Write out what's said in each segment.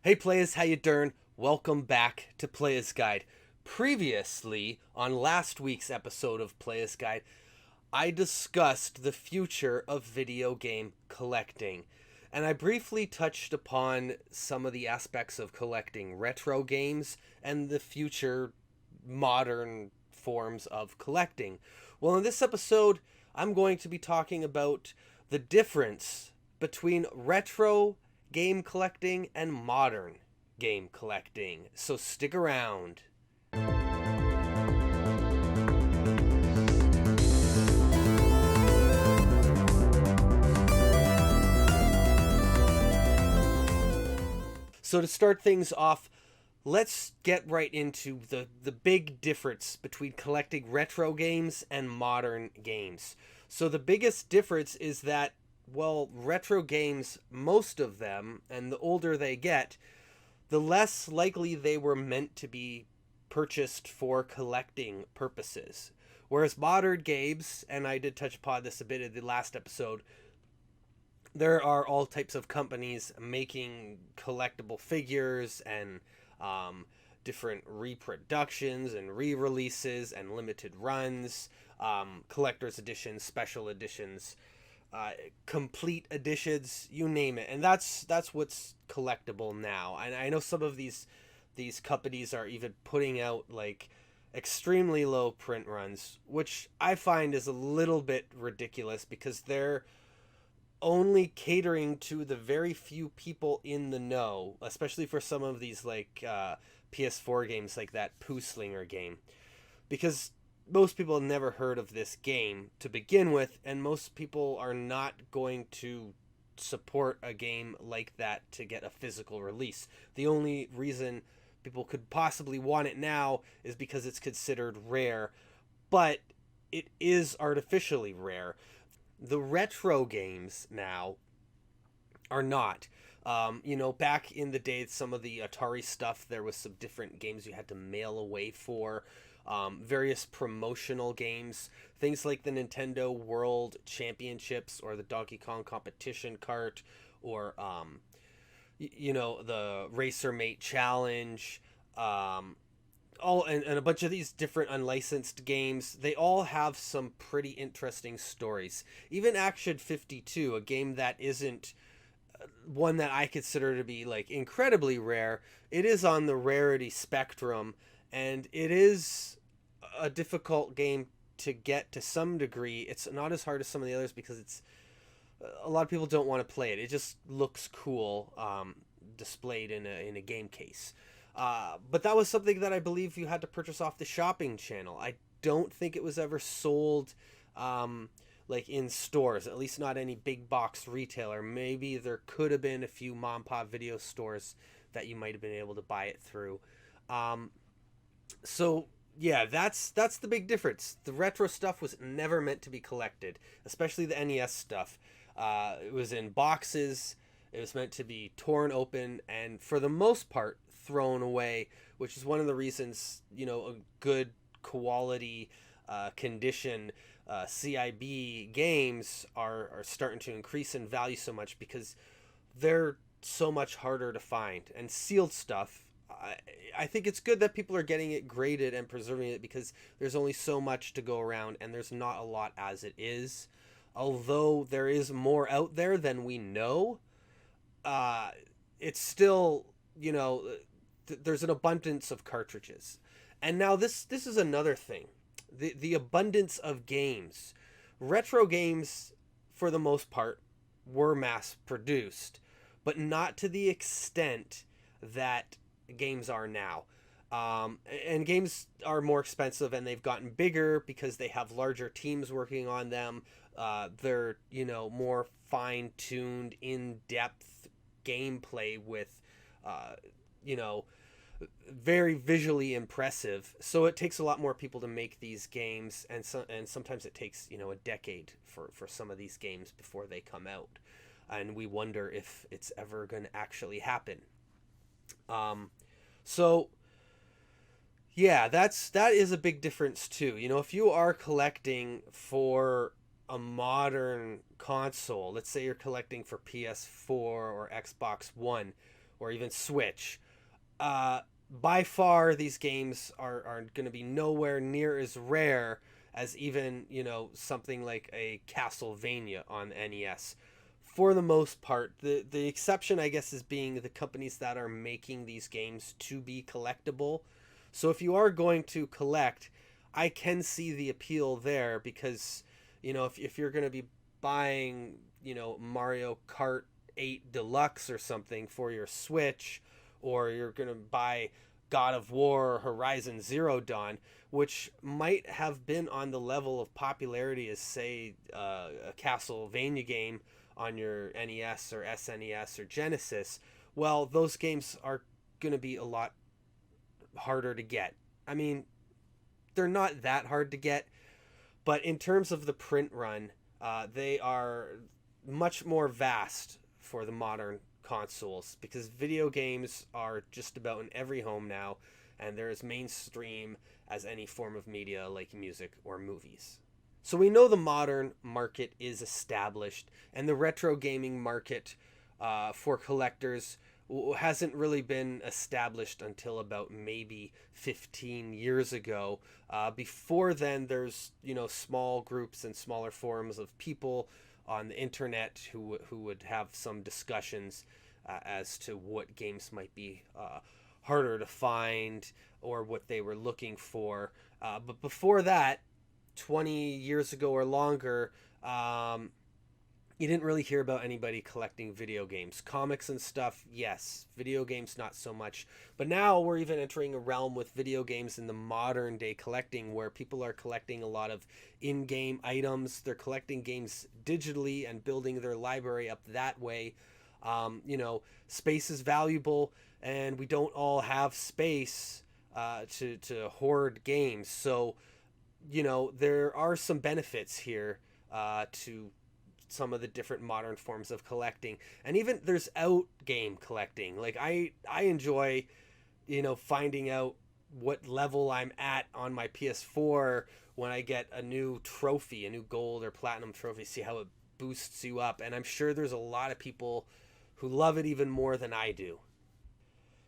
Hey Playas, how you doing? Welcome back to Playas Guide. Previously, on last week's episode of Playas Guide, I discussed the future of video game collecting. And I briefly touched upon some of the aspects of collecting retro games and the future modern forms of collecting. Well, in this episode, I'm going to be talking about the difference between retro game collecting and modern game collecting. So stick around. So to start things off, let's get right into the big difference between collecting retro games and modern games. So the biggest difference is that, well, retro games, most of them, and the older they get, the less likely they were meant to be purchased for collecting purposes. Whereas modern games, and I did touch upon this a bit in the last episode, there are all types of companies making collectible figures and different reproductions and re-releases and limited runs, collector's editions, special editions, complete editions, you name it. And that's what's collectible now. And I know some of these companies are even putting out like extremely low print runs, which I find is a little bit ridiculous because they're only catering to the very few people in the know, especially for some of these like PS4 games like that Poo Slinger game. Because most people have never heard of this game to begin with, and most people are not going to support a game like that to get a physical release. The only reason people could possibly want it now is because it's considered rare, but it is artificially rare. The retro games now are not. Back in the day, some of the Atari stuff, there was some different games you had to mail away for. Various promotional games, things like the Nintendo World Championships or the Donkey Kong Competition Cart, or the Racer Mate Challenge, and a bunch of these different unlicensed games. They all have some pretty interesting stories. Even Action 52, a game that isn't one that I consider to be like incredibly rare, it is on the rarity spectrum, and it is a difficult game to get to some degree. It's not as hard as some of the others because it's a lot of people don't want to play it. It just looks cool displayed in a game case. But that was something that I believe you had to purchase off the shopping channel. I don't think it was ever sold like in stores, at least not any big box retailer. Maybe there could have been a few mom and pop video stores that you might have been able to buy it through. So yeah, that's the big difference. The retro stuff was never meant to be collected, especially the NES stuff. It was in boxes. It was meant to be torn open and, for the most part, thrown away, which is one of the reasons, a good quality condition CIB games are starting to increase in value so much because they're so much harder to find. And sealed stuff, I think it's good that people are getting it graded and preserving it because there's only so much to go around and there's not a lot as it is. Although there is more out there than we know, it's still, there's an abundance of cartridges. And now this is another thing. The abundance of games. Retro games, for the most part, were mass produced, but not to the extent that games are now. And games are more expensive and they've gotten bigger because they have larger teams working on them. They're, more fine-tuned, in-depth gameplay with, you know, very visually impressive. So it takes a lot more people to make these games, and sometimes it takes a decade for some of these games before they come out, and we wonder if it's ever going to actually happen. So yeah, that is a big difference too. If you are collecting for a modern console, let's say you're collecting for PS4 or Xbox One, or even Switch, by far these games are going to be nowhere near as rare as even, something like a Castlevania on NES. For the most part, the exception, I guess, is being the companies that are making these games to be collectible. So if you are going to collect, I can see the appeal there because, if you're going to be buying, Mario Kart 8 Deluxe or something for your Switch, or you're going to buy God of War or Horizon Zero Dawn, which might have been on the level of popularity as, say, a Castlevania game on your NES or SNES or Genesis, well, those games are going to be a lot harder to get. I mean, they're not that hard to get, but in terms of the print run, they are much more vast for the modern consoles because video games are just about in every home now, and they're as mainstream as any form of media like music or movies. So we know the modern market is established, and the retro gaming market for collectors hasn't really been established until about maybe 15 years ago. Before then, there's small groups and smaller forums of people on the internet who would have some discussions as to what games might be harder to find or what they were looking for. But before that, 20 years ago or longer, you didn't really hear about anybody collecting video games. Comics and stuff, yes. Video games, not so much. But now we're even entering a realm with video games in the modern day collecting where people are collecting a lot of in-game items. They're collecting games digitally and building their library up that way. Space is valuable, and we don't all have space to hoard games. So, there are some benefits here to some of the different modern forms of collecting. And even there's out game collecting. Like I enjoy, finding out what level I'm at on my PS4 when I get a new trophy, a new gold or platinum trophy, see how it boosts you up. And I'm sure there's a lot of people who love it even more than I do.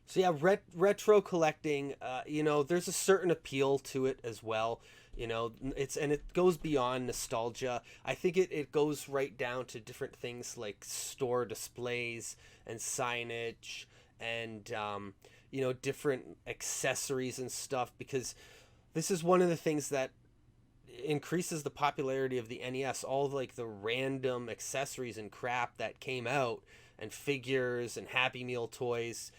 So yeah, retro collecting, there's a certain appeal to it as well. It goes beyond nostalgia. I think it goes right down to different things like store displays and signage and different accessories and stuff, because this is one of the things that increases the popularity of the NES. All like the random accessories and crap that came out, and figures and Happy Meal toys,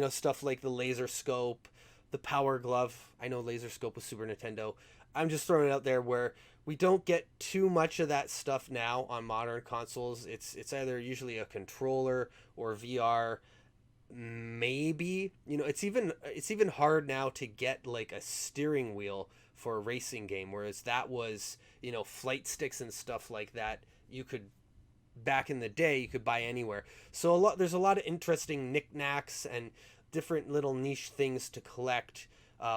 stuff like the laser scope, the Power Glove. I know laser scope was Super Nintendo. I'm just throwing it out there where we don't get too much of that stuff now on modern consoles. It's either usually a controller or VR. Maybe, it's even hard now to get like a steering wheel for a racing game, whereas that was, flight sticks and stuff like that you could, back in the day, you could buy anywhere. So there's a lot of interesting knickknacks and different little niche things to collect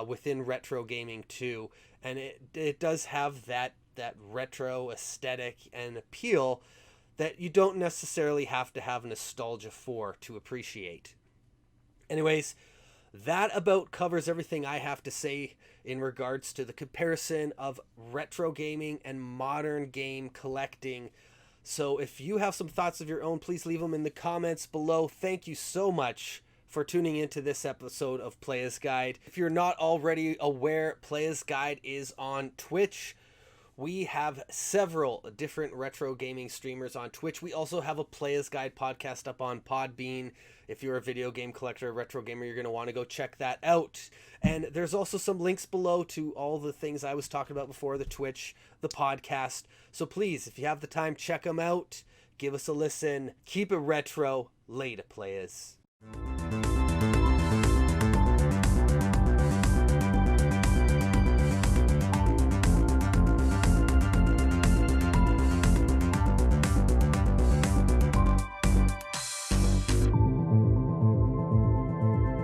within retro gaming too, and it does have that retro aesthetic and appeal that you don't necessarily have to have nostalgia for to appreciate. Anyways, that about covers everything I have to say in regards to the comparison of retro gaming and modern game collecting. So if you have some thoughts of your own, please leave them in the comments below. Thank you so much for tuning into this episode of Playas Guide. If you're not already aware, Playas Guide is on Twitch. We have several different retro gaming streamers on Twitch. We also have a Playas Guide podcast up on Podbean. If you're a video game collector, a retro gamer, you're going to want to go check that out. And there's also some links below to all the things I was talking about before, the Twitch, the podcast. So please, if you have the time, check them out. Give us a listen. Keep it retro. Later, Playas.